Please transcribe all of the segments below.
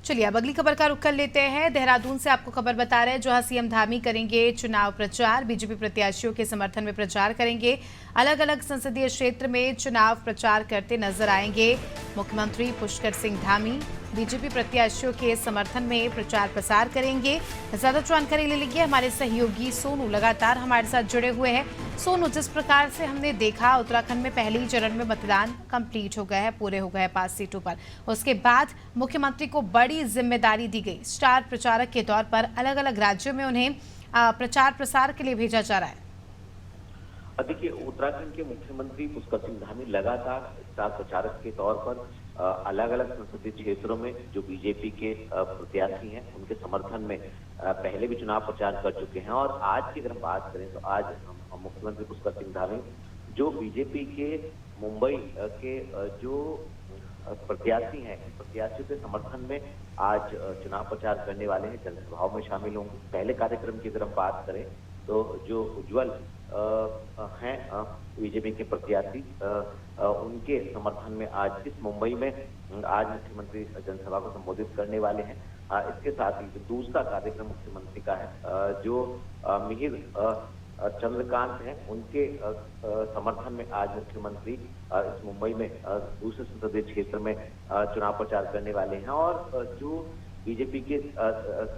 चलिए अब अगली खबर का रुख कर लेते हैं। देहरादून से आपको खबर बता रहे हैं, जहां सीएम धामी करेंगे चुनाव प्रचार। बीजेपी प्रत्याशियों के समर्थन में प्रचार करेंगे। अलग अलग संसदीय क्षेत्र में चुनाव प्रचार करते नजर आएंगे मुख्यमंत्री पुष्कर सिंह धामी। बीजेपी प्रत्याशियों के समर्थन में प्रचार प्रसार करेंगे। ज्यादा जानकारी ले लेंगे हमारे सहयोगी सोनू, लगातार हमारे साथ जुड़े हुए हैं। सोनू, जिस प्रकार से हमने देखा उत्तराखंड में पहले ही चरण में मतदान कंप्लीट हो गया है, पूरे हो गए हैं 5 सीटों पर। उसके बाद मुख्यमंत्री को बड़ी जिम्मेदारी दी गई। स्टार प्रचारक के तौर पर अलग अलग राज्यों में उन्हें प्रचार प्रसार के लिए भेजा जा रहा है। देखिए, उत्तराखंड के मुख्यमंत्री पुष्कर सिंह धामी लगातार स्टार प्रचारक के तौर पर अलग अलग संसदीय क्षेत्रों में जो बीजेपी के प्रत्याशी हैं उनके समर्थन में पहले भी चुनाव प्रचार कर चुके हैं। और आज की अगर हम बात करें तो आज मुख्यमंत्री पुष्कर सिंह धामी जो बीजेपी के मुंबई के जो प्रत्याशी हैं, प्रत्याशियों के समर्थन में आज चुनाव प्रचार करने वाले हैं, जनसभाओं में शामिल होंगे। पहले कार्यक्रम की अगर हम बात करें तो जो उज्जवल हैं बीजेपी के प्रत्याशी, उनके समर्थन में आज इस मुंबई में आज मुख्यमंत्री जनसभा को संबोधित करने वाले हैं। इसके साथ ही जो दूसरा कार्यक्रम मुख्यमंत्री का है, जो मिहिर चंद्रकांत हैं, उनके समर्थन में आज मुख्यमंत्री इस मुंबई में दूसरे संसदीय क्षेत्र में चुनाव प्रचार करने वाले हैं। और जो बीजेपी के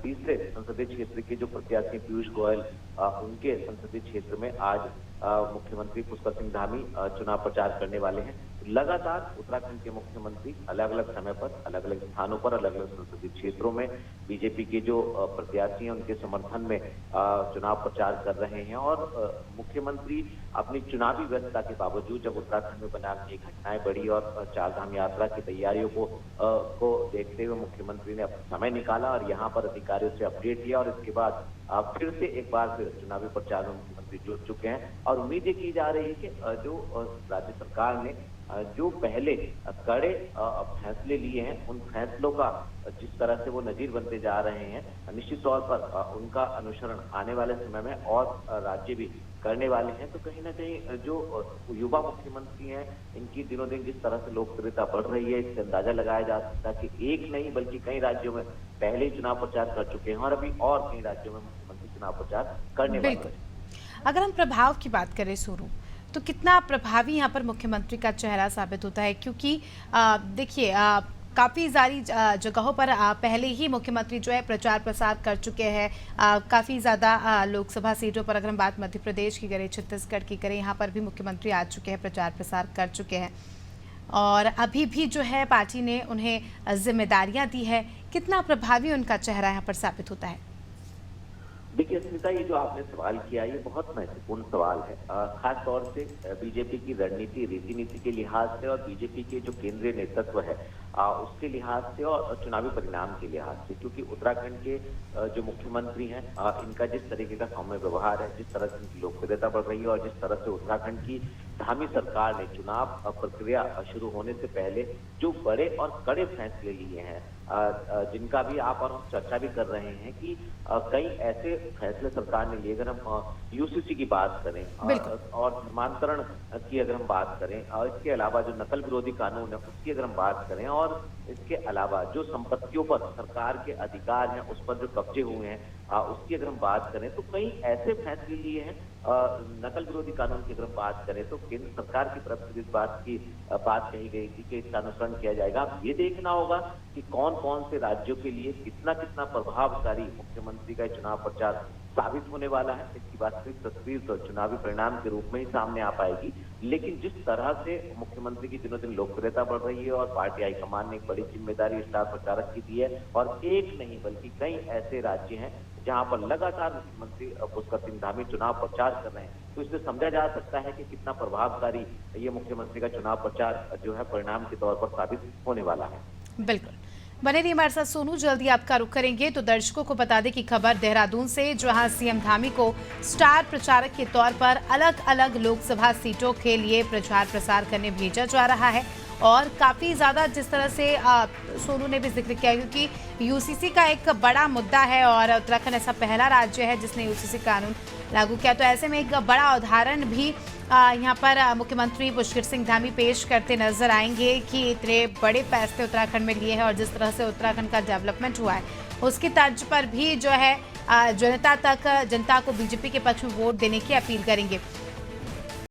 तीसरे संसदीय क्षेत्र के जो प्रत्याशी पीयूष गोयल, उनके संसदीय क्षेत्र में आज मुख्यमंत्री पुष्कर सिंह धामी चुनाव प्रचार करने वाले हैं। लगातार उत्तराखंड के मुख्यमंत्री अलग अलग समय पर अलग अलग स्थानों पर अलग अलग संसदीय क्षेत्रों में बीजेपी के जो प्रत्याशी हैं उनके समर्थन में चुनाव प्रचार कर रहे हैं। और मुख्यमंत्री अपनी चुनावी व्यस्तता के बावजूद जब उत्तराखंड में बनाने की घटनाएं बढ़ी और चारधाम यात्रा की तैयारियों को देखते हुए मुख्यमंत्री ने अपना समय निकाला और यहाँ पर अधिकारियों से अपडेट लिया। और इसके बाद फिर से एक बार फिर चुनावी प्रचार में मुख्यमंत्री जुट चुके हैं। और उम्मीद ये की जा रही है कि जो राज्य सरकार ने जो पहले कड़े फैसले लिए हैं, उन फैसलों का जिस तरह से वो नजीर बनते जा रहे हैं, निश्चित तौर पर उनका अनुसरण आने वाले समय में और राज्य भी करने वाले हैं। तो कहीं ना कहीं जो युवा मुख्यमंत्री हैं, इनकी दिनों दिन जिस तरह से लोकप्रियता बढ़ रही है, इससे अंदाजा लगाया जा सकता है कि एक नहीं बल्कि कई राज्यों में पहले ही चुनाव प्रचार कर चुके हैं और अभी और कई राज्यों में मुख्यमंत्री चुनाव प्रचार करने वाले हैं। अगर हम प्रभाव की बात करें सोनू, तो कितना प्रभावी यहाँ पर मुख्यमंत्री का चेहरा साबित होता है? क्योंकि देखिए काफ़ी सारी जगहों पर पहले ही मुख्यमंत्री जो है प्रचार प्रसार कर चुके हैं। काफ़ी ज़्यादा लोकसभा सीटों पर अगर हम बात मध्य प्रदेश की करें, छत्तीसगढ़ की करें, यहाँ पर भी मुख्यमंत्री आ चुके हैं, प्रचार प्रसार कर चुके हैं। और अभी भी जो है पार्टी ने उन्हें जिम्मेदारियाँ दी है। कितना प्रभावी उनका चेहरा यहाँ पर साबित होता है? देखिए स्मिता, ये जो आपने सवाल किया ये बहुत महत्वपूर्ण सवाल है, खास तौर से बीजेपी की रणनीति रीति नीति के लिहाज से और बीजेपी के जो केंद्रीय नेतृत्व है उसके लिहाज से और चुनावी परिणाम के लिहाज से। क्योंकि उत्तराखंड के जो मुख्यमंत्री हैं, इनका जिस तरीके का सौम्य व्यवहार है, जिस तरह से इनकी लोकप्रियता बढ़ रही है और जिस तरह से उत्तराखंड की धामी सरकार ने चुनाव प्रक्रिया शुरू होने से पहले जो बड़े और कड़े फैसले लिए हैं, जिनका भी आप और हम चर्चा भी कर रहे हैं कि कई ऐसे फैसले सरकार ने लिए। अगर हम यूसीसी की बात करें और धर्मांतरण की अगर हम बात करें, और इसके अलावा जो नकल विरोधी कानून है उसकी अगर हम बात करें, और इसके अलावा जो संपत्तियों पर सरकार के अधिकार हैं उस पर जो कब्जे हुए हैं उसकी अगर हम बात करें, तो कई ऐसे फैसले लिए हैं। नकल विरोधी कानून की अगर हम बात करें तो केंद्र सरकार की तरफ से इस बात कही गई थी कि इसका अनुसरण किया जाएगा। अब ये देखना होगा कि कौन कौन से राज्यों के लिए कितना कितना प्रभावकारी मुख्यमंत्री का चुनाव प्रचार साबित होने वाला है। इसकी वास्तविक तस्वीर तो चुनावी परिणाम के रूप में ही सामने आ पाएगी। लेकिन जिस तरह से मुख्यमंत्री की दिनों दिन लोकप्रियता बढ़ रही है और पार्टी हाईकमान ने एक बड़ी जिम्मेदारी स्टार प्रचारक की दी है, और एक नहीं बल्कि कई ऐसे राज्य हैं जहां पर लगातार मुख्यमंत्री पुष्कर सिंह धामी चुनाव प्रचार कर रहे हैं, तो इससे समझा जा सकता है कि कितना प्रभावकारी ये मुख्यमंत्री का चुनाव प्रचार जो है परिणाम के तौर पर साबित होने वाला है। बिल्कुल, बने रहिए हमारे साथ सोनू। जल्दी आपका रुख करेंगे तो दर्शकों को बता दें कि खबर देहरादून से, जहां सीएम धामी को स्टार प्रचारक के तौर पर अलग अलग लोकसभा सीटों के लिए प्रचार प्रसार करने भेजा जा रहा है। और काफ़ी ज़्यादा जिस तरह से सोनू ने भी जिक्र किया, क्योंकि यूसीसी का एक बड़ा मुद्दा है और उत्तराखंड ऐसा पहला राज्य है जिसने यूसीसी कानून लागू किया, तो ऐसे में एक बड़ा उदाहरण भी यहाँ पर मुख्यमंत्री पुष्कर सिंह धामी पेश करते नजर आएंगे कि इतने बड़े फैसले उत्तराखंड में लिए हैं और जिस तरह से उत्तराखंड का डेवलपमेंट हुआ है उसकी तर्ज पर भी जो है जनता को बीजेपी के पक्ष में वोट देने की अपील करेंगे।